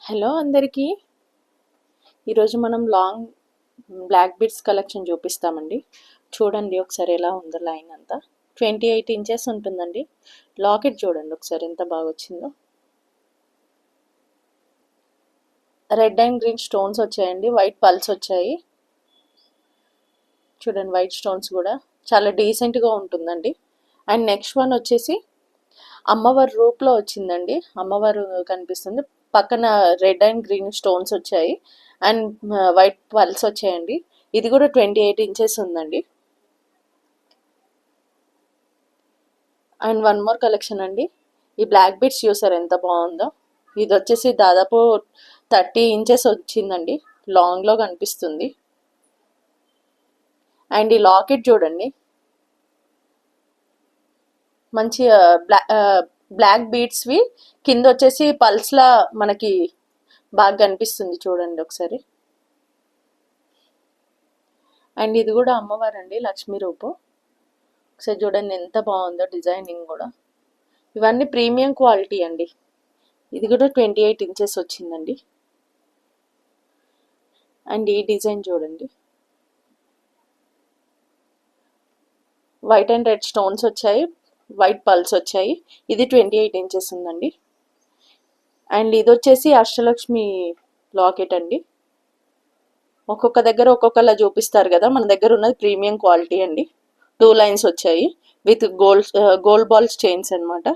Hello అందరికీ. ఈరోజు మనం లాంగ్ బ్లాక్ బీడ్స్ కలెక్షన్ చూపిస్తామండి. చూడండి ఒకసారి ఎలా ఉందో లైన్ అంతా. 28 ఇంచెస్ ఉంటుందండి. లాకెట్ చూడండి ఒకసారి ఎంత బాగా వచ్చిందో. రెడ్ అండ్ గ్రీన్ స్టోన్స్ వచ్చాయండి, వైట్ పల్స్ వచ్చాయి. చూడండి వైట్ స్టోన్స్ కూడా చాలా డీసెంట్గా ఉంటుందండి. అండ్ నెక్స్ట్ వన్ వచ్చేసి అమ్మవారి రూప్లో వచ్చిందండి. అమ్మవారు కనిపిస్తుంది, పక్కన రెడ్ అండ్ గ్రీన్ స్టోన్స్ వచ్చాయి అండ్ వైట్ పల్స్ వచ్చాయండి. ఇది కూడా 28 ఇంచెస్ ఉందండి. అండ్ వన్ మోర్ కలెక్షన్ అండి. ఈ బ్లాక్ బీడ్స్ చూసారు ఎంత బాగుందో. ఇది వచ్చేసి దాదాపు 30 ఇంచెస్ వచ్చిందండి, లాంగ్లో కనిపిస్తుంది. అండ్ ఈ లాకెట్ చూడండి, మంచి బ్లాక్ బీడ్స్వి కింద వచ్చేసి పల్స్లా మనకి బాగా కనిపిస్తుంది. చూడండి ఒకసారి. అండ్ ఇది కూడా అమ్మవారు అండి, లక్ష్మీ రూపు. ఒకసారి చూడండి ఎంత బాగుందో డిజైనింగ్ కూడా. ఇవన్నీ ప్రీమియం క్వాలిటీ అండి. ఇది కూడా 28 ఇంచెస్ వచ్చిందండి. అండ్ ఈ డిజైన్ చూడండి, వైట్ అండ్ రెడ్ స్టోన్స్ వచ్చాయి, వైట్ పల్స్ వచ్చాయి. ఇది 28 ఇంచెస్ ఉందండి. అండ్ ఇది వచ్చేసి అష్టలక్ష్మి లాకెట్ అండి. ఒక్కొక్క దగ్గర ఒక్కొక్కలా చూపిస్తారు కదా, మన దగ్గర ఉన్నది ప్రీమియం క్వాలిటీ అండి. 2 లైన్స్ వచ్చాయి విత్ గోల్డ్ బాల్స్ చైన్స్ అనమాట.